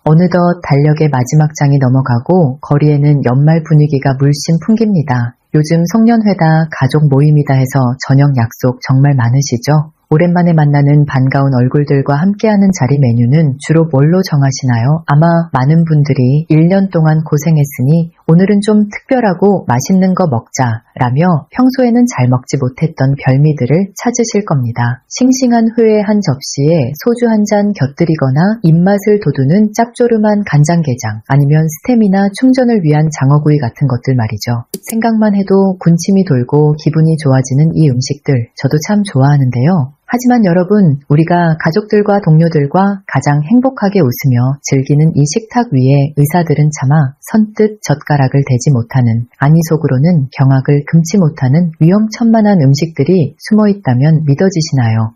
어느덧 달력의 마지막 장이 넘어가고 거리에는 연말 분위기가 물씬 풍깁니다. 요즘 송년회다 가족 모임이다 해서 저녁 약속 정말 많으시죠? 오랜만에 만나는 반가운 얼굴들과 함께하는 자리 메뉴는 주로 뭘로 정하시나요? 아마 많은 분들이 1년 동안 고생했으니 오늘은 좀 특별하고 맛있는 거 먹자라며 평소에는 잘 먹지 못했던 별미들을 찾으실 겁니다. 싱싱한 회의 한 접시에 소주 한 잔 곁들이거나 입맛을 돋우는 짭조름한 간장게장, 아니면 스태미나 충전을 위한 장어구이 같은 것들 말이죠. 생각만 해도 군침이 돌고 기분이 좋아지는 이 음식들, 저도 참 좋아하는데요. 하지만 여러분, 우리가 가족들과 동료들과 가장 행복하게 웃으며 즐기는 이 식탁 위에 의사들은 차마 선뜻 젓가락을 대지 못하는, 아니 속으로는 경악을 금치 못하는 위험천만한 음식들이 숨어 있다면 믿어지시나요?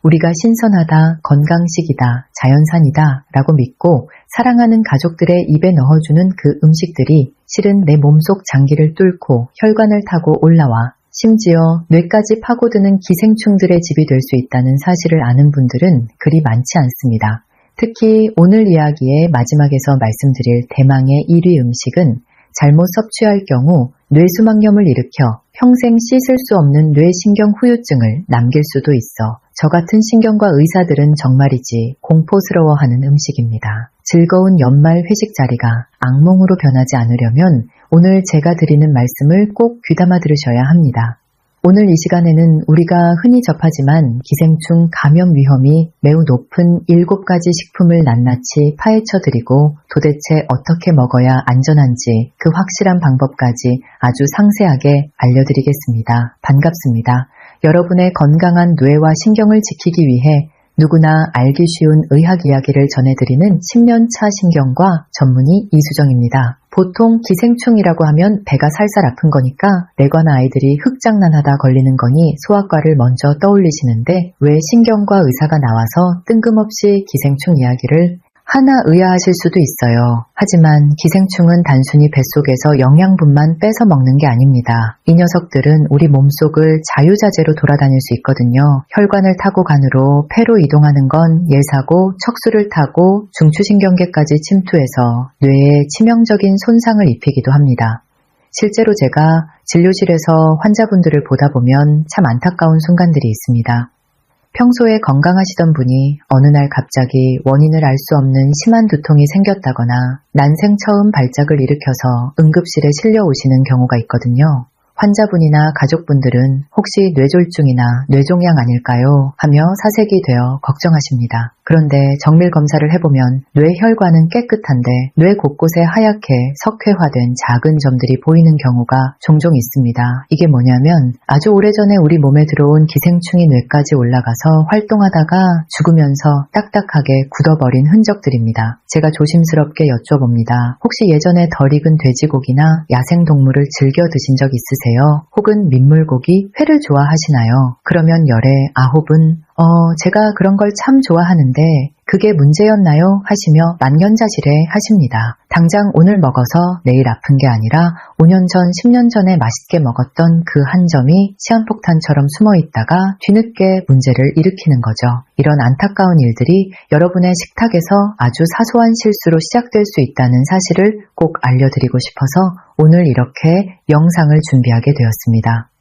우리가 신선하다, 건강식이다, 자연산이다 라고 믿고 사랑하는 가족들의 입에 넣어주는 그 음식들이 실은 내 몸속 장기를 뚫고 혈관을 타고 올라와 심지어 뇌까지 파고드는 기생충들의 집이 될 수 있다는 사실을 아는 분들은 그리 많지 않습니다. 특히 오늘 이야기의 마지막에서 말씀드릴 대망의 1위 음식은 잘못 섭취할 경우 뇌수막염을 일으켜 평생 씻을 수 없는 뇌신경 후유증을 남길 수도 있어 저 같은 신경과 의사들은 정말이지 공포스러워하는 음식입니다. 즐거운 연말 회식 자리가 악몽으로 변하지 않으려면 오늘 제가 드리는 말씀을 꼭 귀담아 들으셔야 합니다. 오늘 이 시간에는 우리가 흔히 접하지만 기생충 감염 위험이 매우 높은 7가지 식품을 낱낱이 파헤쳐 드리고 도대체 어떻게 먹어야 안전한지 그 확실한 방법까지 아주 상세하게 알려드리겠습니다. 반갑습니다. 여러분의 건강한 뇌와 신경을 지키기 위해 누구나 알기 쉬운 의학 이야기를 전해드리는 10년차 신경과 전문의 이수정입니다. 보통 기생충이라고 하면 배가 살살 아픈 거니까 내과나 아이들이 흑장난하다 걸리는 거니 소아과를 먼저 떠올리시는데 왜 신경과 의사가 나와서 뜬금없이 기생충 이야기를 하나 의아하실 수도 있어요. 하지만 기생충은 단순히 뱃속에서 영양분만 뺏어 먹는 게 아닙니다. 이 녀석들은 우리 몸속을 자유자재로 돌아다닐 수 있거든요. 혈관을 타고 간으로 폐로 이동하는 건 예사고 척수를 타고 중추신경계까지 침투해서 뇌에 치명적인 손상을 입히기도 합니다. 실제로 제가 진료실에서 환자분들을 보다 보면 참 안타까운 순간들이 있습니다. 평소에 건강하시던 분이 어느 날 갑자기 원인을 알 수 없는 심한 두통이 생겼다거나 난생 처음 발작을 일으켜서 응급실에 실려 오시는 경우가 있거든요. 환자분이나 가족분들은 혹시 뇌졸중이나 뇌종양 아닐까요? 하며 사색이 되어 걱정하십니다. 그런데 정밀 검사를 해보면 뇌혈관은 깨끗한데 뇌 곳곳에 하얗게 석회화된 작은 점들이 보이는 경우가 종종 있습니다. 이게 뭐냐면 아주 오래전에 우리 몸에 들어온 기생충이 뇌까지 올라가서 활동하다가 죽으면서 딱딱하게 굳어버린 흔적들입니다. 제가 조심스럽게 여쭤봅니다. 혹시 예전에 덜 익은 돼지고기나 야생동물을 즐겨 드신 적 있으세요? 혹은 민물고기, 회를 좋아하시나요? 그러면 열의 9은 제가 그런 걸 참 좋아하는데 그게 문제였나요? 하시며 만연자실해 하십니다. 당장 오늘 먹어서 내일 아픈 게 아니라 5년 전, 10년 전에 맛있게 먹었던 그 한 점이 시한폭탄처럼 숨어 있다가 뒤늦게 문제를 일으키는 거죠. 이런 안타까운 일들이 여러분의 식탁에서 아주 사소한 실수로 시작될 수 있다는 사실을 꼭 알려드리고 싶어서 오늘 이렇게 영상을 준비하게 되었습니다.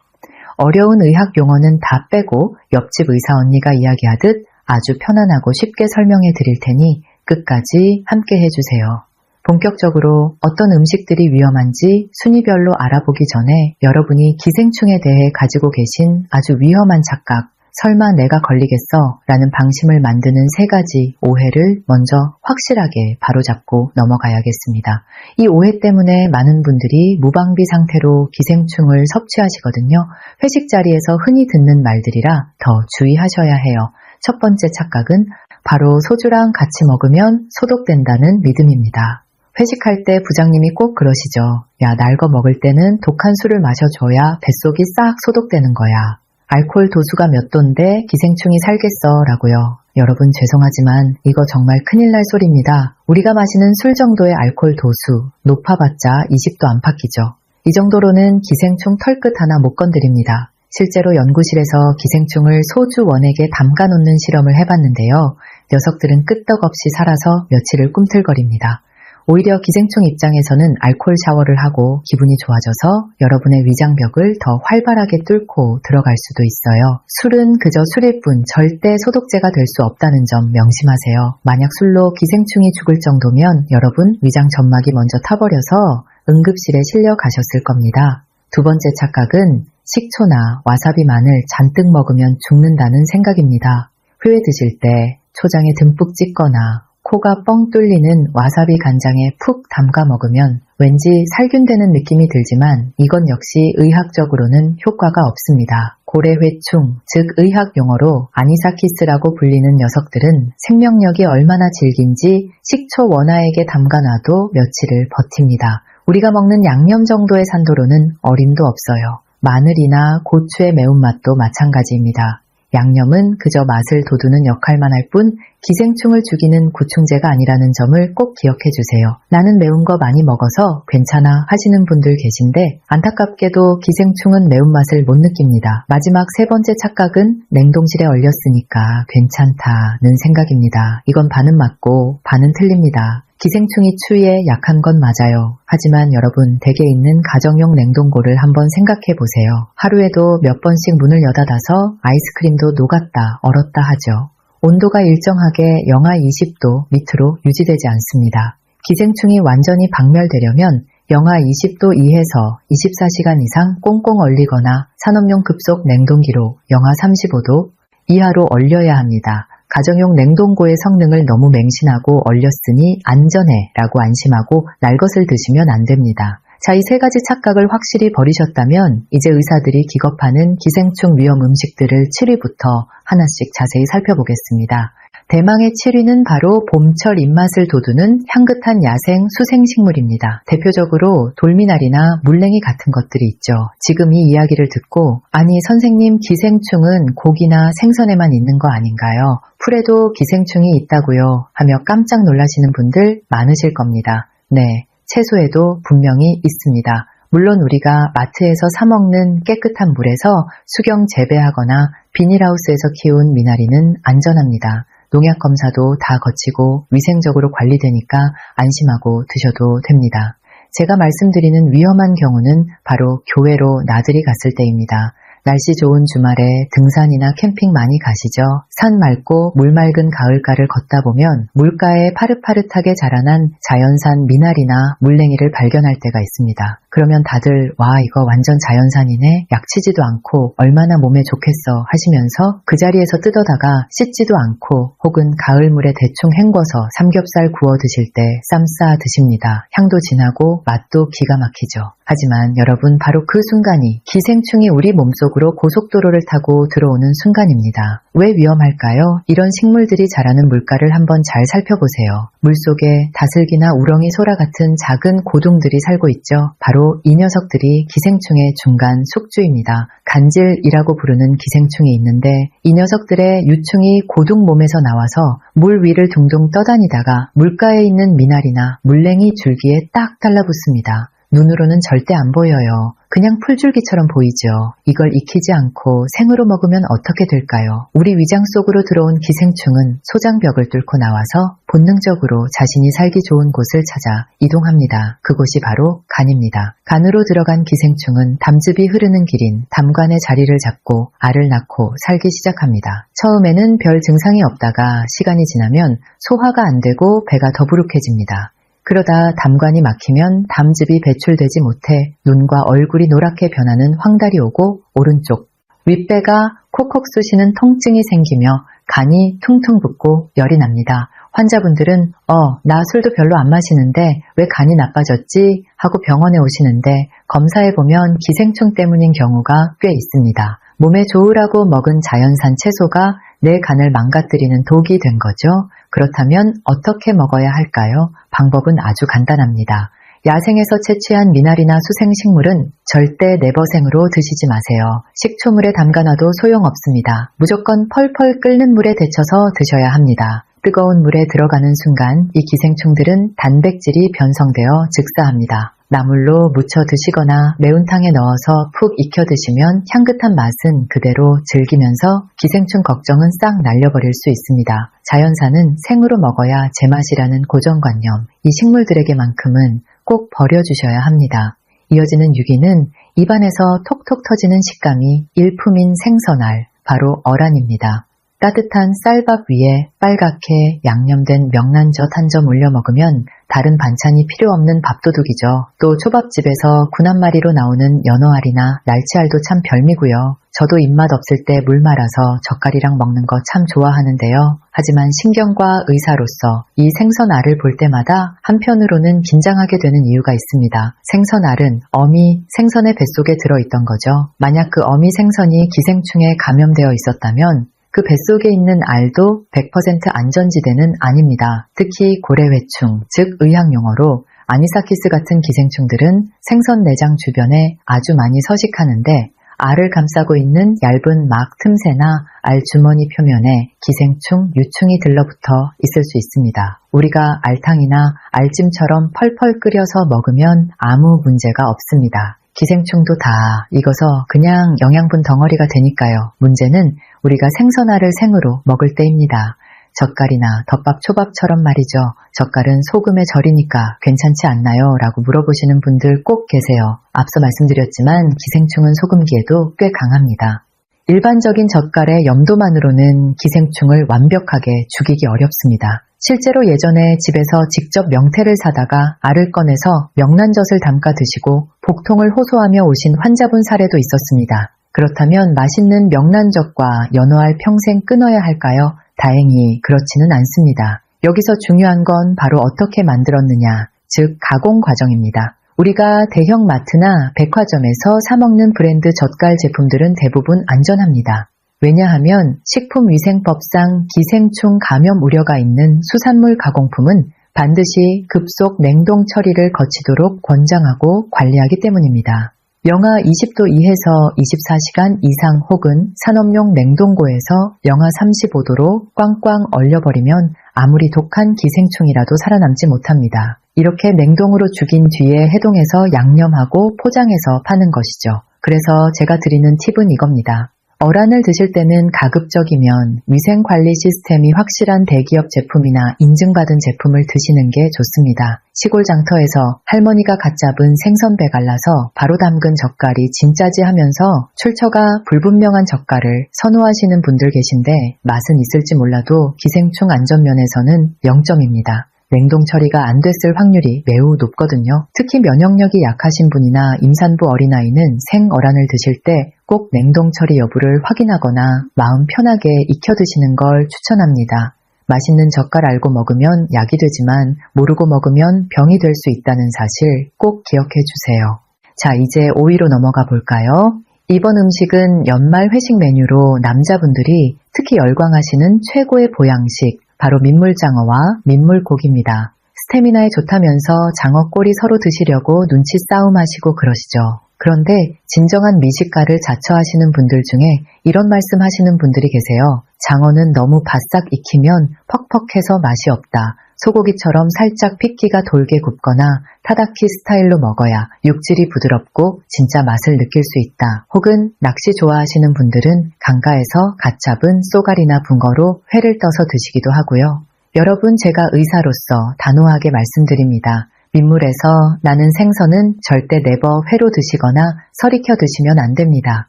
어려운 의학 용어는 다 빼고 옆집 의사 언니가 이야기하듯 아주 편안하고 쉽게 설명해 드릴 테니 끝까지 함께 해주세요. 본격적으로 어떤 음식들이 위험한지 순위별로 알아보기 전에 여러분이 기생충에 대해 가지고 계신 아주 위험한 착각, 설마 내가 걸리겠어? 라는 방심을 만드는 3가지 오해를 먼저 확실하게 바로잡고 넘어가야겠습니다. 이 오해 때문에 많은 분들이 무방비 상태로 기생충을 섭취하시거든요. 회식 자리에서 흔히 듣는 말들이라 더 주의하셔야 해요. 첫 번째 착각은 바로 소주랑 같이 먹으면 소독된다는 믿음입니다. 회식할 때 부장님이 꼭 그러시죠. 야, 날 거 먹을 때는 독한 술을 마셔줘야 뱃속이 싹 소독되는 거야. 알코올 도수가 몇 도인데 기생충이 살겠어 라고요. 여러분 죄송하지만 이거 정말 큰일 날 소리입니다. 우리가 마시는 술 정도의 알코올 도수 높아봤자 20도 안팎이죠. 이 정도로는 기생충 털끝 하나 못 건드립니다. 실제로 연구실에서 기생충을 소주 원액에 담가 놓는 실험을 해봤는데요. 녀석들은 끄떡없이 살아서 며칠을 꿈틀거립니다. 오히려 기생충 입장에서는 알코올 샤워를 하고 기분이 좋아져서 여러분의 위장벽을 더 활발하게 뚫고 들어갈 수도 있어요. 술은 그저 술일 뿐 절대 소독제가 될 수 없다는 점 명심하세요. 만약 술로 기생충이 죽을 정도면 여러분 위장 점막이 먼저 타버려서 응급실에 실려 가셨을 겁니다. 두 번째 착각은 식초나 와사비 마늘 잔뜩 먹으면 죽는다는 생각입니다. 회 드실 때 초장에 듬뿍 찍거나 코가 뻥 뚫리는 와사비 간장에 푹 담가 먹으면 왠지 살균되는 느낌이 들지만 이건 역시 의학적으로는 효과가 없습니다. 고래회충, 즉 의학 용어로 아니사키스라고 불리는 녀석들은 생명력이 얼마나 질긴지 식초 원화액에 담가놔도 며칠을 버팁니다. 우리가 먹는 양념 정도의 산도로는 어림도 없어요. 마늘이나 고추의 매운맛도 마찬가지입니다. 양념은 그저 맛을 돋우는 역할만 할 뿐 기생충을 죽이는 구충제가 아니라는 점을 꼭 기억해 주세요. 나는 매운 거 많이 먹어서 괜찮아 하시는 분들 계신데 안타깝게도 기생충은 매운맛을 못 느낍니다. 마지막 세 번째 착각은 냉동실에 얼렸으니까 괜찮다는 생각입니다. 이건 반은 맞고 반은 틀립니다. 기생충이 추위에 약한 건 맞아요. 하지만 여러분 댁에 있는 가정용 냉동고를 한번 생각해 보세요. 하루에도 몇 번씩 문을 여닫아서 아이스크림도 녹았다 얼었다 하죠. 온도가 일정하게 영하 20도 밑으로 유지되지 않습니다. 기생충이 완전히 박멸되려면 영하 20도 이해에서 24시간 이상 꽁꽁 얼리거나 산업용 급속 냉동기로 영하 35도 이하로 얼려야 합니다. 가정용 냉동고의 성능을 너무 맹신하고 얼렸으니 안전해 라고 안심하고 날 것을 드시면 안 됩니다. 자, 이 세 가지 착각을 확실히 버리셨다면 이제 의사들이 기겁하는 기생충 위험 음식들을 7위부터 하나씩 자세히 살펴보겠습니다. 대망의 7위는 바로 봄철 입맛을 돋우는 향긋한 야생 수생식물입니다. 대표적으로 돌미나리나 물냉이 같은 것들이 있죠. 지금 이 이야기를 듣고 아니 선생님 기생충은 고기나 생선에만 있는 거 아닌가요? 풀에도 기생충이 있다고요? 하며 깜짝 놀라시는 분들 많으실 겁니다. 네, 채소에도 분명히 있습니다. 물론 우리가 마트에서 사 먹는 깨끗한 물에서 수경 재배하거나 비닐하우스에서 키운 미나리는 안전합니다. 농약 검사도 다 거치고 위생적으로 관리되니까 안심하고 드셔도 됩니다. 제가 말씀드리는 위험한 경우는 바로 교회로 나들이 갔을 때입니다. 날씨 좋은 주말에 등산이나 캠핑 많이 가시죠? 산 맑고 물 맑은 가을가를 걷다 보면 물가에 파릇파릇하게 자라난 자연산 미나리나 물냉이를 발견할 때가 있습니다. 그러면 다들 와 이거 완전 자연산이네, 약치지도 않고 얼마나 몸에 좋겠어 하시면서 그 자리에서 뜯어다가 씻지도 않고 혹은 가을물에 대충 헹궈서 삼겹살 구워 드실 때 쌈 싸 드십니다. 향도 진하고 맛도 기가 막히죠. 하지만 여러분 바로 그 순간이 기생충이 우리 몸속으로 고속도로를 타고 들어오는 순간입니다. 왜 위험할까요? 이런 식물들이 자라는 물가를 한번 잘 살펴보세요. 물속에 다슬기나 우렁이 소라 같은 작은 고둥들이 살고 있죠. 바로 이 녀석들이 기생충의 중간 숙주입니다. 간질이라고 부르는 기생충이 있는데 이 녀석들의 유충이 고둥 몸에서 나와서 물 위를 둥둥 떠다니다가 물가에 있는 미나리나 물냉이 줄기에 딱 달라붙습니다. 눈으로는 절대 안 보여요. 그냥 풀줄기처럼 보이죠. 이걸 익히지 않고 생으로 먹으면 어떻게 될까요? 우리 위장 속으로 들어온 기생충은 소장벽을 뚫고 나와서 본능적으로 자신이 살기 좋은 곳을 찾아 이동합니다. 그곳이 바로 간입니다. 간으로 들어간 기생충은 담즙이 흐르는 길인 담관의 자리를 잡고 알을 낳고 살기 시작합니다. 처음에는 별 증상이 없다가 시간이 지나면 소화가 안 되고 배가 더부룩해집니다. 그러다 담관이 막히면 담즙이 배출되지 못해 눈과 얼굴이 노랗게 변하는 황달이 오고 오른쪽 윗배가 콕콕 쑤시는 통증이 생기며 간이 퉁퉁 붓고 열이 납니다. 환자분들은 나 술도 별로 안 마시는데 왜 간이 나빠졌지? 하고 병원에 오시는데 검사해보면 기생충 때문인 경우가 꽤 있습니다. 몸에 좋으라고 먹은 자연산 채소가 내 간을 망가뜨리는 독이 된 거죠. 그렇다면 어떻게 먹어야 할까요? 방법은 아주 간단합니다. 야생에서 채취한 미나리나 수생식물은 절대 내버생으로 드시지 마세요. 식초물에 담가놔도 소용없습니다. 무조건 펄펄 끓는 물에 데쳐서 드셔야 합니다. 뜨거운 물에 들어가는 순간 이 기생충들은 단백질이 변성되어 즉사합니다. 나물로 무쳐 드시거나 매운탕에 넣어서 푹 익혀 드시면 향긋한 맛은 그대로 즐기면서 기생충 걱정은 싹 날려버릴 수 있습니다. 자연산은 생으로 먹어야 제맛이라는 고정관념, 이 식물들에게만큼은 꼭 버려주셔야 합니다. 이어지는 6위는 입안에서 톡톡 터지는 식감이 일품인 생선알, 바로 어란입니다. 따뜻한 쌀밥 위에 빨갛게 양념된 명란젓 한 점 올려 먹으면 다른 반찬이 필요 없는 밥도둑이죠. 또 초밥집에서 군 한 마리로 나오는 연어알이나 날치알도 참 별미고요. 저도 입맛 없을 때 물 말아서 젓갈이랑 먹는 거 참 좋아하는데요. 하지만 신경과 의사로서 이 생선알을 볼 때마다 한편으로는 긴장하게 되는 이유가 있습니다. 생선알은 어미 생선의 뱃속에 들어있던 거죠. 만약 그 어미 생선이 기생충에 감염되어 있었다면 그 뱃속에 있는 알도 100% 안전지대는 아닙니다. 특히 고래회충, 즉 의학용어로 아니사키스 같은 기생충들은 생선 내장 주변에 아주 많이 서식하는데 알을 감싸고 있는 얇은 막 틈새나 알 주머니 표면에 기생충, 유충이 들러붙어 있을 수 있습니다. 우리가 알탕이나 알찜처럼 펄펄 끓여서 먹으면 아무 문제가 없습니다. 기생충도 다 익어서 그냥 영양분 덩어리가 되니까요. 문제는 우리가 생선알을 생으로 먹을 때입니다. 젓갈이나 덮밥, 초밥처럼 말이죠. 젓갈은 소금에 절이니까 괜찮지 않나요? 라고 물어보시는 분들 꼭 계세요. 앞서 말씀드렸지만 기생충은 소금기에도 꽤 강합니다. 일반적인 젓갈의 염도만으로는 기생충을 완벽하게 죽이기 어렵습니다. 실제로 예전에 집에서 직접 명태를 사다가 알을 꺼내서 명란젓을 담가 드시고 복통을 호소하며 오신 환자분 사례도 있었습니다. 그렇다면 맛있는 명란젓과 연어알 평생 끊어야 할까요? 다행히 그렇지는 않습니다. 여기서 중요한 건 바로 어떻게 만들었느냐, 즉 가공 과정입니다. 우리가 대형 마트나 백화점에서 사 먹는 브랜드 젓갈 제품들은 대부분 안전합니다. 왜냐하면 식품위생법상 기생충 감염 우려가 있는 수산물 가공품은 반드시 급속 냉동 처리를 거치도록 권장하고 관리하기 때문입니다. 영하 20도 이하에서 24시간 이상 혹은 산업용 냉동고에서 영하 35도로 꽝꽝 얼려버리면 아무리 독한 기생충이라도 살아남지 못합니다. 이렇게 냉동으로 죽인 뒤에 해동해서 양념하고 포장해서 파는 것이죠. 그래서 제가 드리는 팁은 이겁니다. 어란을 드실 때는 가급적이면 위생관리 시스템이 확실한 대기업 제품이나 인증받은 제품을 드시는 게 좋습니다. 시골 장터에서 할머니가 갓 잡은 생선배 갈라서 바로 담근 젓갈이 진짜지 하면서 출처가 불분명한 젓갈을 선호하시는 분들 계신데 맛은 있을지 몰라도 기생충 안전면에서는 0점입니다. 냉동 처리가 안 됐을 확률이 매우 높거든요. 특히 면역력이 약하신 분이나 임산부 어린아이는 생어란을 드실 때 꼭 냉동 처리 여부를 확인하거나 마음 편하게 익혀 드시는 걸 추천합니다. 맛있는 젓갈 알고 먹으면 약이 되지만 모르고 먹으면 병이 될 수 있다는 사실 꼭 기억해 주세요. 자, 이제 5위로 넘어가 볼까요? 이번 음식은 연말 회식 메뉴로 남자분들이 특히 열광하시는 최고의 보양식, 바로 민물장어와 민물고기입니다. 스태미나에 좋다면서 장어 꼬리 서로 드시려고 눈치 싸움하시고 그러시죠. 그런데 진정한 미식가를 자처하시는 분들 중에 이런 말씀 하시는 분들이 계세요. 장어는 너무 바싹 익히면 퍽퍽해서 맛이 없다. 소고기처럼 살짝 핏기가 돌게 굽거나 타다키 스타일로 먹어야 육질이 부드럽고 진짜 맛을 느낄 수 있다. 혹은 낚시 좋아하시는 분들은 강가에서 갓 잡은 쏘가리나 붕어로 회를 떠서 드시기도 하고요. 여러분, 제가 의사로서 단호하게 말씀드립니다. 민물에서 나는 생선은 절대 네버 회로 드시거나 설익혀 드시면 안 됩니다.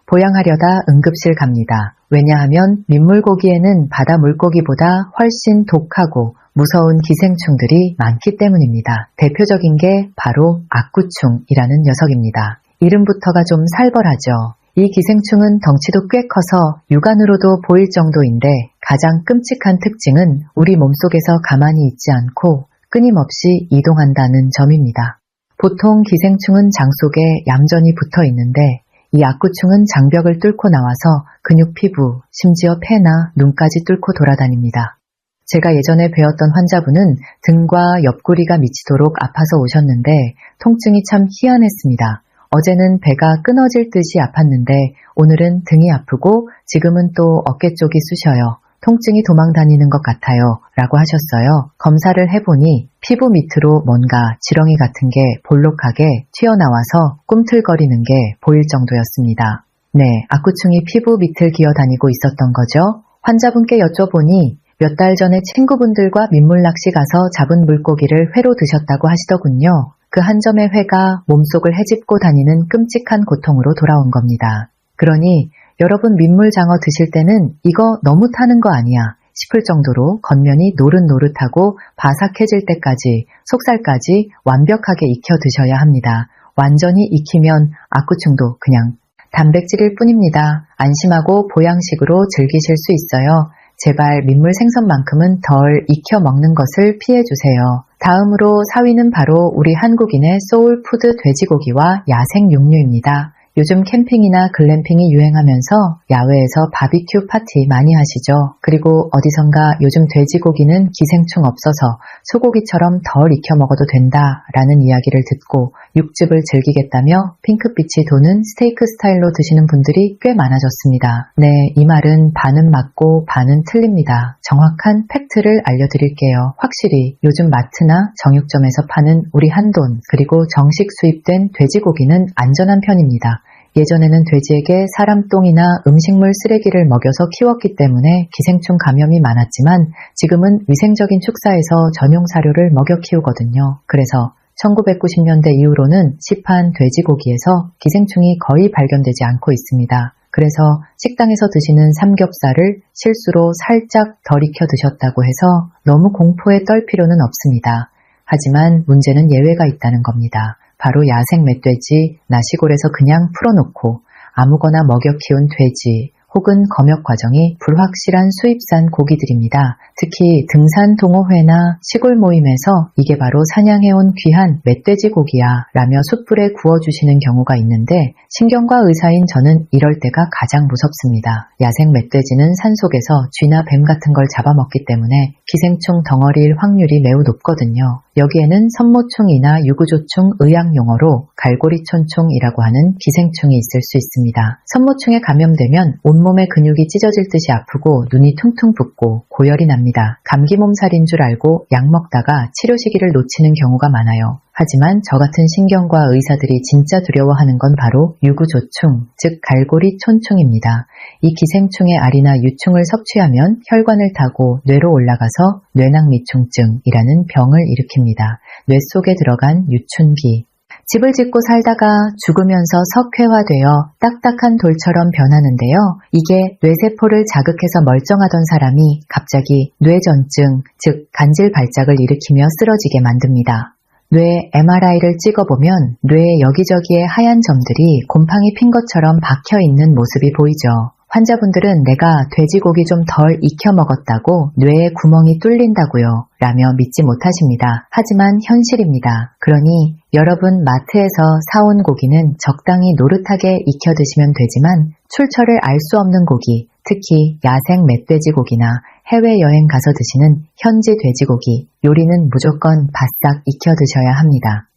보양하려다 응급실 갑니다. 왜냐하면 민물고기에는 바다 물고기보다 훨씬 독하고 무서운 기생충들이 많기 때문입니다. 대표적인 게 바로 악구충이라는 녀석입니다. 이름부터가 좀 살벌하죠. 이 기생충은 덩치도 꽤 커서 육안으로도 보일 정도인데 가장 끔찍한 특징은 우리 몸속에서 가만히 있지 않고 끊임없이 이동한다는 점입니다. 보통 기생충은 장 속에 얌전히 붙어 있는데 이 악구충은 장벽을 뚫고 나와서 근육, 피부, 심지어 폐나 눈까지 뚫고 돌아다닙니다. 제가 예전에 뵈었던 환자분은 등과 옆구리가 미치도록 아파서 오셨는데 통증이 참 희한했습니다. 어제는 배가 끊어질 듯이 아팠는데 오늘은 등이 아프고 지금은 또 어깨 쪽이 쑤셔요. 통증이 도망다니는 것 같아요 라고 하셨어요. 검사를 해보니 피부 밑으로 뭔가 지렁이 같은 게 볼록하게 튀어나와서 꿈틀거리는 게 보일 정도였습니다. 네, 악구충이 피부 밑을 기어다니고 있었던 거죠. 환자분께 여쭤보니 몇 달 전에 친구분들과 민물 낚시 가서 잡은 물고기를 회로 드셨다고 하시더군요. 그 한 점의 회가 몸속을 헤집고 다니는 끔찍한 고통으로 돌아온 겁니다. 그러니 여러분 민물장어 드실 때는 이거 너무 타는 거 아니야 싶을 정도로 겉면이 노릇노릇하고 바삭해질 때까지 속살까지 완벽하게 익혀 드셔야 합니다. 완전히 익히면 악구충도 그냥 단백질일 뿐입니다. 안심하고 보양식으로 즐기실 수 있어요. 제발 민물 생선만큼은 덜 익혀 먹는 것을 피해주세요. 다음으로 4위는 바로 우리 한국인의 소울푸드 돼지고기와 야생 육류입니다. 요즘 캠핑이나 글램핑이 유행하면서 야외에서 바비큐 파티 많이 하시죠. 그리고 어디선가 요즘 돼지고기는 기생충 없어서 소고기처럼 덜 익혀 먹어도 된다라는 이야기를 듣고 육즙을 즐기겠다며 핑크빛이 도는 스테이크 스타일로 드시는 분들이 꽤 많아졌습니다. 네, 이 말은 반은 맞고 반은 틀립니다. 정확한 팩트를 알려드릴게요. 확실히 요즘 마트나 정육점에서 파는 우리 한돈 그리고 정식 수입된 돼지고기는 안전한 편입니다. 예전에는 돼지에게 사람 똥이나 음식물 쓰레기를 먹여서 키웠기 때문에 기생충 감염이 많았지만 지금은 위생적인 축사에서 전용 사료를 먹여 키우거든요. 그래서 1990년대 이후로는 시판 돼지고기에서 기생충이 거의 발견되지 않고 있습니다. 그래서 식당에서 드시는 삼겹살을 실수로 살짝 덜 익혀 드셨다고 해서 너무 공포에 떨 필요는 없습니다. 하지만 문제는 예외가 있다는 겁니다. 바로 야생 멧돼지, 나시골에서 그냥 풀어놓고 아무거나 먹여 키운 돼지 혹은 검역 과정이 불확실한 수입산 고기들입니다. 특히 등산 동호회나 시골 모임에서 이게 바로 사냥해온 귀한 멧돼지 고기야 라며 숯불에 구워주시는 경우가 있는데 신경과 의사인 저는 이럴 때가 가장 무섭습니다. 야생 멧돼지는 산속에서 쥐나 뱀 같은 걸 잡아먹기 때문에 기생충 덩어리일 확률이 매우 높거든요. 여기에는 선모충이나 유구조충 의학용어로 갈고리촌충이라고 하는 기생충이 있을 수 있습니다. 선모충에 감염되면 온몸의 근육이 찢어질 듯이 아프고 눈이 퉁퉁 붓고 고열이 납니다. 감기 몸살인 줄 알고 약 먹다가 치료 시기를 놓치는 경우가 많아요. 하지만 저 같은 신경과 의사들이 진짜 두려워하는 건 바로 유구조충, 즉 갈고리촌충입니다. 이 기생충의 알이나 유충을 섭취하면 혈관을 타고 뇌로 올라가서 뇌낭미충증이라는 병을 일으킵니다. 뇌 속에 들어간 유춘기. 집을 짓고 살다가 죽으면서 석회화되어 딱딱한 돌처럼 변하는데요. 이게 뇌세포를 자극해서 멀쩡하던 사람이 갑자기 뇌전증, 즉 간질 발작을 일으키며 쓰러지게 만듭니다. 뇌 MRI를 찍어보면 뇌의 여기저기에 하얀 점들이 곰팡이 핀 것처럼 박혀있는 모습이 보이죠. 환자분들은 내가 돼지고기 좀 덜 익혀 먹었다고 뇌에 구멍이 뚫린다고요 라며 믿지 못하십니다. 하지만 현실입니다. 그러니 여러분 마트에서 사온 고기는 적당히 노릇하게 익혀 드시면 되지만 출처를 알 수 없는 고기, 특히 야생 멧돼지 고기나 해외여행 가서 드시는 현지 돼지고기, 요리는 무조건 바싹 익혀 드셔야 합니다.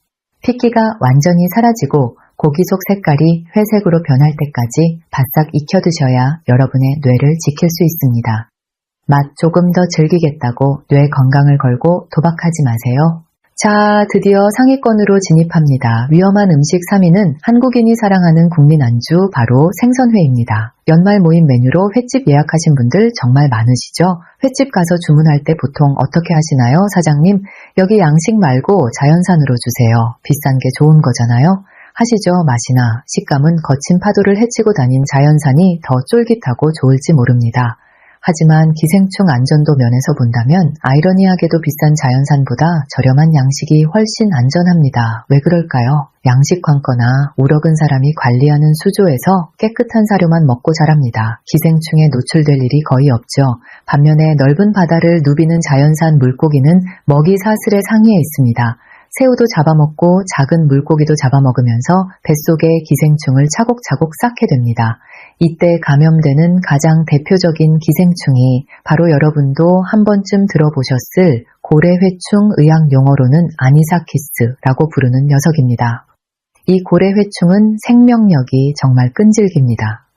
핏기가 완전히 사라지고 고기 속 색깔이 회색으로 변할 때까지 바싹 익혀 드셔야 여러분의 뇌를 지킬 수 있습니다. 맛 조금 더 즐기겠다고 뇌 건강을 걸고 도박하지 마세요. 자, 드디어 상위권으로 진입합니다. 위험한 음식 3위는 한국인이 사랑하는 국민 안주 바로 생선회입니다. 연말 모임 메뉴로 횟집 예약하신 분들 정말 많으시죠? 횟집 가서 주문할 때 보통 어떻게 하시나요? 사장님, 여기 양식 말고 자연산으로 주세요. 비싼 게 좋은 거잖아요. 하시죠. 맛이나 식감은 거친 파도를 헤치고 다닌 자연산이 더 쫄깃하고 좋을지 모릅니다. 하지만 기생충 안전도 면에서 본다면 아이러니하게도 비싼 자연산보다 저렴한 양식이 훨씬 안전합니다. 왜 그럴까요? 양식 광거나 우럭은 사람이 관리하는 수조에서 깨끗한 사료만 먹고 자랍니다. 기생충에 노출될 일이 거의 없죠. 반면에 넓은 바다를 누비는 자연산 물고기는 먹이 사슬의 상위에 있습니다. 새우도 잡아먹고 작은 물고기도 잡아먹으면서 뱃속에 기생충을 차곡차곡 쌓게 됩니다. 이때 감염되는 가장 대표적인 기생충이 바로 여러분도 한 번쯤 들어보셨을 고래회충 의학 용어로는 아니사키스라고 부르는 녀석입니다. 이 고래회충은 생명력이 정말 끈질깁니다.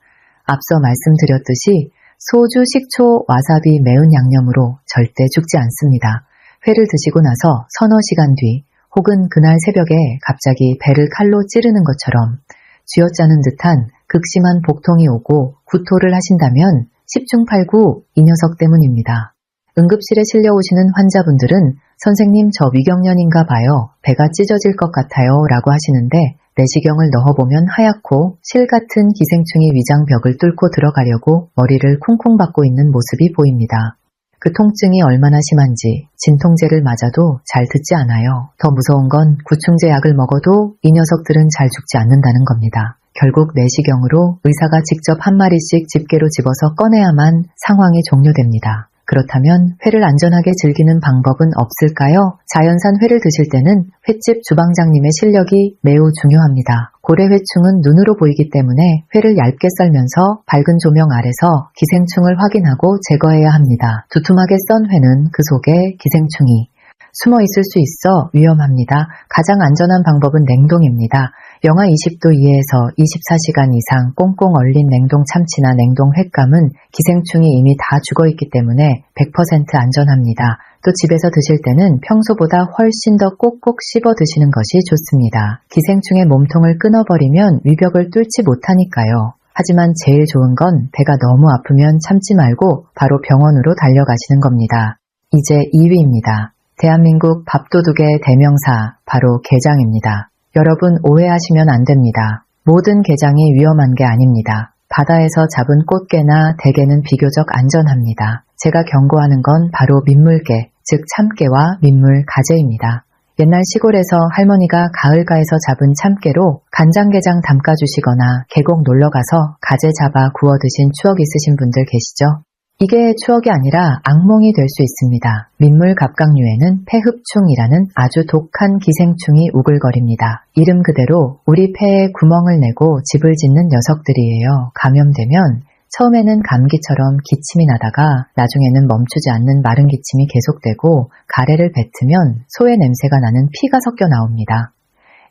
앞서 말씀드렸듯이 소주, 식초, 와사비, 매운 양념으로 절대 죽지 않습니다. 회를 드시고 나서 서너 시간 뒤 혹은 그날 새벽에 갑자기 배를 칼로 찌르는 것처럼 쥐어짜는 듯한 극심한 복통이 오고 구토를 하신다면 10중 8구 이 녀석 때문입니다. 응급실에 실려오시는 환자분들은 선생님 저 위경련인가 봐요. 배가 찢어질 것 같아요 라고 하시는데 내시경을 넣어보면 하얗고 실 같은 기생충이 위장벽을 뚫고 들어가려고 머리를 쿵쿵 박고 있는 모습이 보입니다. 그 통증이 얼마나 심한지 진통제를 맞아도 잘 듣지 않아요. 더 무서운 건 구충제 약을 먹어도 이 녀석들은 잘 죽지 않는다는 겁니다. 결국 내시경으로 의사가 직접 한 마리씩 집게로 집어서 꺼내야만 상황이 종료됩니다. 그렇다면 회를 안전하게 즐기는 방법은 없을까요? 자연산 회를 드실 때는 횟집 주방장님의 실력이 매우 중요합니다. 고래회충은 눈으로 보이기 때문에 회를 얇게 썰면서 밝은 조명 아래서 기생충을 확인하고 제거해야 합니다. 두툼하게 썬 회는 그 속에 기생충이 숨어 있을 수 있어 위험합니다. 가장 안전한 방법은 냉동입니다. 영하 20도 이하에서 24시간 이상 꽁꽁 얼린 냉동 참치나 냉동 횟감은 기생충이 이미 다 죽어있기 때문에 100% 안전합니다. 또 집에서 드실 때는 평소보다 훨씬 더 꼭꼭 씹어 드시는 것이 좋습니다. 기생충의 몸통을 끊어버리면 위벽을 뚫지 못하니까요. 하지만 제일 좋은 건 배가 너무 아프면 참지 말고 바로 병원으로 달려가시는 겁니다. 이제 2위입니다. 대한민국 밥도둑의 대명사 바로 게장입니다. 여러분 오해하시면 안 됩니다. 모든 게장이 위험한 게 아닙니다. 바다에서 잡은 꽃게나 대게는 비교적 안전합니다. 제가 경고하는 건 바로 민물게, 즉 참깨와 민물 가재입니다. 옛날 시골에서 할머니가 가을가에서 잡은 참깨로 간장게장 담가주시거나 계곡 놀러가서 가재 잡아 구워 드신 추억 있으신 분들 계시죠? 이게 추억이 아니라 악몽이 될 수 있습니다. 민물 갑각류에는 폐흡충이라는 아주 독한 기생충이 우글거립니다. 이름 그대로 우리 폐에 구멍을 내고 집을 짓는 녀석들이에요. 감염되면 처음에는 감기처럼 기침이 나다가 나중에는 멈추지 않는 마른 기침이 계속되고 가래를 뱉으면 소의 냄새가 나는 피가 섞여 나옵니다.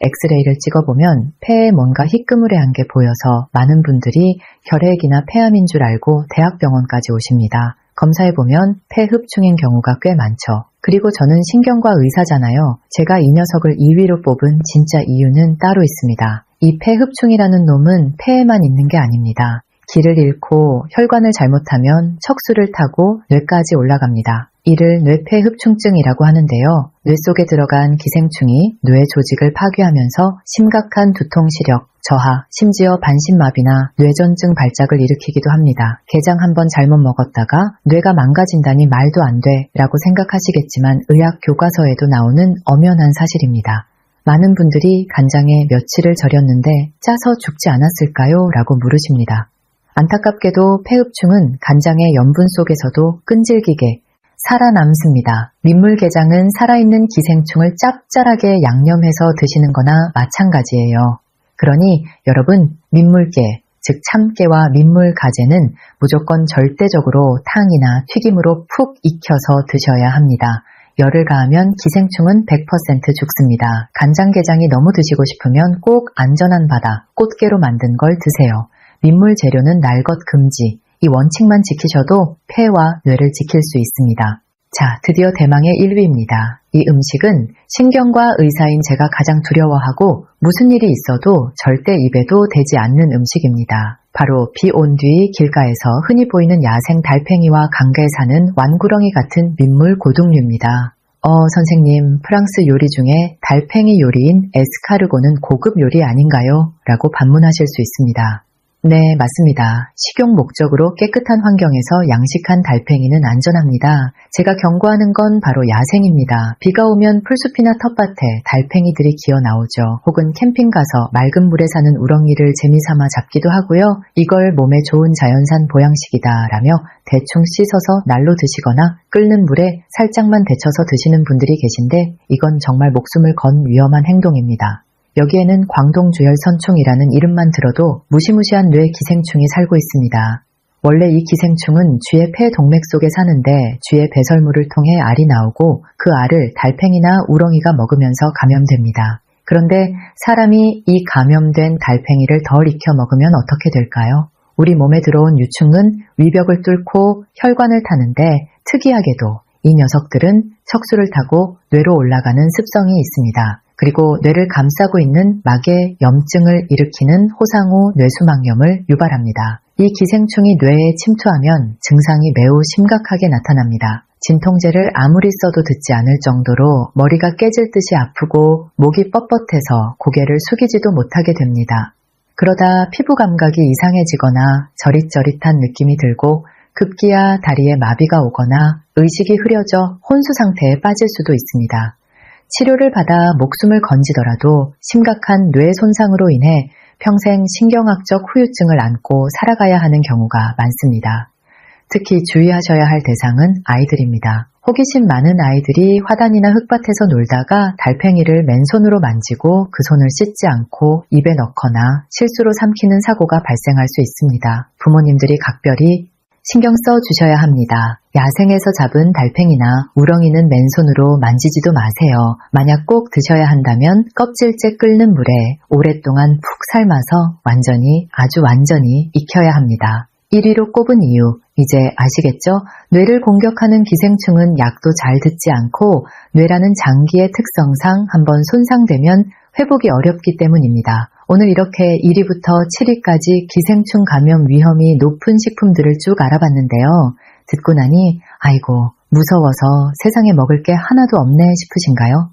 엑스레이를 찍어보면 폐에 뭔가 희끄무레한 게 보여서 많은 분들이 혈액이나 폐암인 줄 알고 대학병원까지 오십니다. 검사해보면 폐흡충인 경우가 꽤 많죠. 그리고 저는 신경과 의사잖아요. 제가 이 녀석을 2위로 뽑은 진짜 이유는 따로 있습니다. 이 폐흡충이라는 놈은 폐에만 있는 게 아닙니다. 기를 잃고 혈관을 잘못하면 척수를 타고 뇌까지 올라갑니다. 이를 뇌폐흡충증이라고 하는데요. 뇌 속에 들어간 기생충이 뇌 조직을 파괴하면서 심각한 두통, 시력, 저하, 심지어 반신마비나 뇌전증 발작을 일으키기도 합니다. 게장 한번 잘못 먹었다가 뇌가 망가진다니 말도 안 돼 라고 생각하시겠지만 의학 교과서에도 나오는 엄연한 사실입니다. 많은 분들이 간장에 며칠을 절였는데 짜서 죽지 않았을까요? 라고 물으십니다. 안타깝게도 폐흡충은 간장의 염분 속에서도 끈질기게 살아남습니다. 민물게장은 살아있는 기생충을 짭짤하게 양념해서 드시는 거나 마찬가지예요. 그러니 여러분 민물게, 즉 참깨와 민물가재는 무조건 절대적으로 탕이나 튀김으로 푹 익혀서 드셔야 합니다. 열을 가하면 기생충은 100% 죽습니다. 간장게장이 너무 드시고 싶으면 꼭 안전한 바다, 꽃게로 만든 걸 드세요. 민물 재료는 날 것 금지. 이 원칙만 지키셔도 폐와 뇌를 지킬 수 있습니다. 자, 드디어 대망의 1위입니다. 이 음식은 신경과 의사인 제가 가장 두려워하고 무슨 일이 있어도 절대 입에도 대지 않는 음식입니다. 바로 비 온 뒤 길가에서 흔히 보이는 야생 달팽이와 강가에 사는 완구렁이 같은 민물 고등류입니다. 선생님, 프랑스 요리 중에 달팽이 요리인 에스카르고는 고급 요리 아닌가요? 라고 반문하실 수 있습니다. 네, 맞습니다. 식용 목적으로 깨끗한 환경에서 양식한 달팽이는 안전합니다. 제가 경고하는 건 바로 야생입니다. 비가 오면 풀숲이나 텃밭에 달팽이들이 기어 나오죠. 혹은 캠핑 가서 맑은 물에 사는 우렁이를 재미삼아 잡기도 하고요. 이걸 몸에 좋은 자연산 보양식이다 라며 대충 씻어서 날로 드시거나 끓는 물에 살짝만 데쳐서 드시는 분들이 계신데 이건 정말 목숨을 건 위험한 행동입니다. 여기에는 광동주열선충이라는 이름만 들어도 무시무시한 뇌 기생충이 살고 있습니다. 원래 이 기생충은 쥐의 폐 동맥 속에 사는데 쥐의 배설물을 통해 알이 나오고 그 알을 달팽이나 우렁이가 먹으면서 감염됩니다. 그런데 사람이 이 감염된 달팽이를 덜 익혀 먹으면 어떻게 될까요? 우리 몸에 들어온 유충은 위벽을 뚫고 혈관을 타는데 특이하게도 이 녀석들은 척수를 타고 뇌로 올라가는 습성이 있습니다. 그리고 뇌를 감싸고 있는 막에 염증을 일으키는 호상후 뇌수막염을 유발합니다. 이 기생충이 뇌에 침투하면 증상이 매우 심각하게 나타납니다. 진통제를 아무리 써도 듣지 않을 정도로 머리가 깨질 듯이 아프고 목이 뻣뻣해서 고개를 숙이지도 못하게 됩니다. 그러다 피부 감각이 이상해지거나 저릿저릿한 느낌이 들고 급기야 다리에 마비가 오거나 의식이 흐려져 혼수 상태에 빠질 수도 있습니다. 치료를 받아 목숨을 건지더라도 심각한 뇌 손상으로 인해 평생 신경학적 후유증을 안고 살아가야 하는 경우가 많습니다. 특히 주의하셔야 할 대상은 아이들입니다. 호기심 많은 아이들이 화단이나 흙밭에서 놀다가 달팽이를 맨손으로 만지고 그 손을 씻지 않고 입에 넣거나 실수로 삼키는 사고가 발생할 수 있습니다. 부모님들이 각별히 신경 써 주셔야 합니다. 야생에서 잡은 달팽이나 우렁이는 맨손으로 만지지도 마세요. 만약 꼭 드셔야 한다면 껍질째 끓는 물에 오랫동안 푹 삶아서 아주 완전히 익혀야 합니다. 1위로 꼽은 이유, 이제 아시겠죠? 뇌를 공격하는 기생충은 약도 잘 듣지 않고 뇌라는 장기의 특성상 한번 손상되면 회복이 어렵기 때문입니다. 오늘 이렇게 1위부터 7위까지 기생충 감염 위험이 높은 식품들을 쭉 알아봤는데요. 듣고 나니 아이고 무서워서 세상에 먹을 게 하나도 없네 싶으신가요?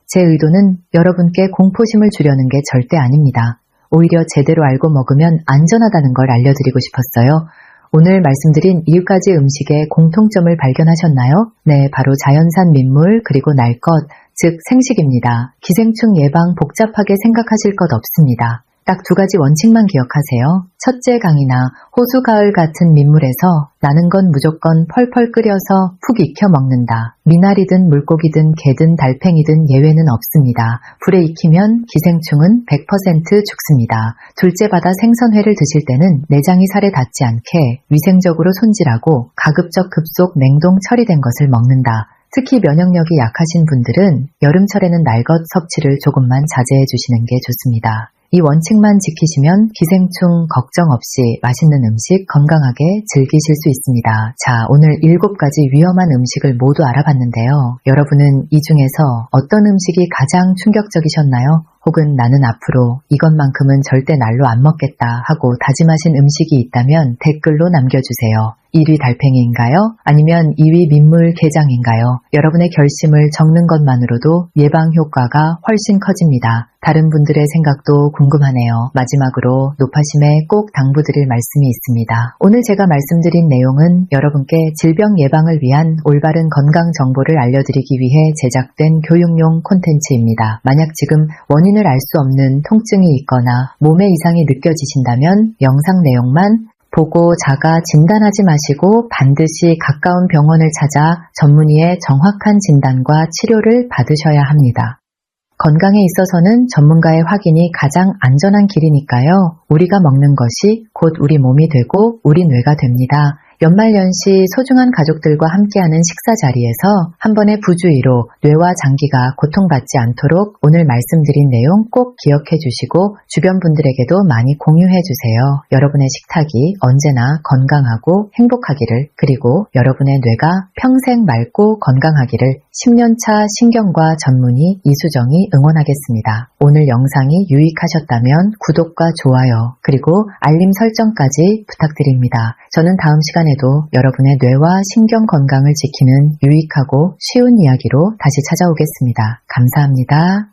제 의도는 여러분께 공포심을 주려는 게 절대 아닙니다. 오히려 제대로 알고 먹으면 안전하다는 걸 알려드리고 싶었어요. 오늘 말씀드린 7가지 음식의 공통점을 발견하셨나요? 네, 바로 자연산 민물 그리고 날 것, 즉 생식입니다. 기생충 예방 복잡하게 생각하실 것 없습니다. 딱 2가지 원칙만 기억하세요. 첫째 강이나 호수 가을 같은 민물에서 나는 건 무조건 펄펄 끓여서 푹 익혀 먹는다. 미나리든 물고기든 개든 달팽이든 예외는 없습니다. 불에 익히면 기생충은 100% 죽습니다. 둘째 바다 생선회를 드실 때는 내장이 살에 닿지 않게 위생적으로 손질하고 가급적 급속 냉동 처리된 것을 먹는다. 특히 면역력이 약하신 분들은 여름철에는 날것 섭취를 조금만 자제해 주시는 게 좋습니다. 이 원칙만 지키시면 기생충 걱정 없이 맛있는 음식 건강하게 즐기실 수 있습니다. 자, 오늘 7가지 위험한 음식을 모두 알아봤는데요. 여러분은 이 중에서 어떤 음식이 가장 충격적이셨나요? 혹은 나는 앞으로 이것만큼은 절대 날로 안 먹겠다 하고 다짐하신 음식이 있다면 댓글로 남겨주세요. 1위 달팽이인가요? 아니면 2위 민물게장인가요? 여러분의 결심을 적는 것만으로도 예방 효과가 훨씬 커집니다. 다른 분들의 생각도 궁금하네요. 마지막으로 노파심에 꼭 당부드릴 말씀이 있습니다. 오늘 제가 말씀드린 내용은 여러분께 질병 예방을 위한 올바른 건강 정보를 알려드리기 위해 제작된 교육용 콘텐츠입니다. 만약 지금 원인을 알 수 없는 통증이 있거나 몸에 이상이 느껴지신다면 영상 내용만 보고 자가 진단하지 마시고 반드시 가까운 병원을 찾아 전문의의 정확한 진단과 치료를 받으셔야 합니다. 건강에 있어서는 전문가의 확인이 가장 안전한 길이니까요. 우리가 먹는 것이 곧 우리 몸이 되고 우리 뇌가 됩니다. 연말연시 소중한 가족들과 함께하는 식사 자리에서 한 번의 부주의로 뇌와 장기가 고통받지 않도록 오늘 말씀드린 내용 꼭 기억해 주시고 주변 분들에게도 많이 공유해 주세요. 여러분의 식탁이 언제나 건강하고 행복하기를, 그리고 여러분의 뇌가 평생 맑고 건강하기를 10년차 신경과 전문의 이수정이 응원하겠습니다. 오늘 영상이 유익하셨다면 구독과 좋아요 그리고 알림 설정까지 부탁드립니다. 저는 다음 시간에도 여러분의 뇌와 신경 건강을 지키는 유익하고 쉬운 이야기로 다시 찾아오겠습니다. 감사합니다.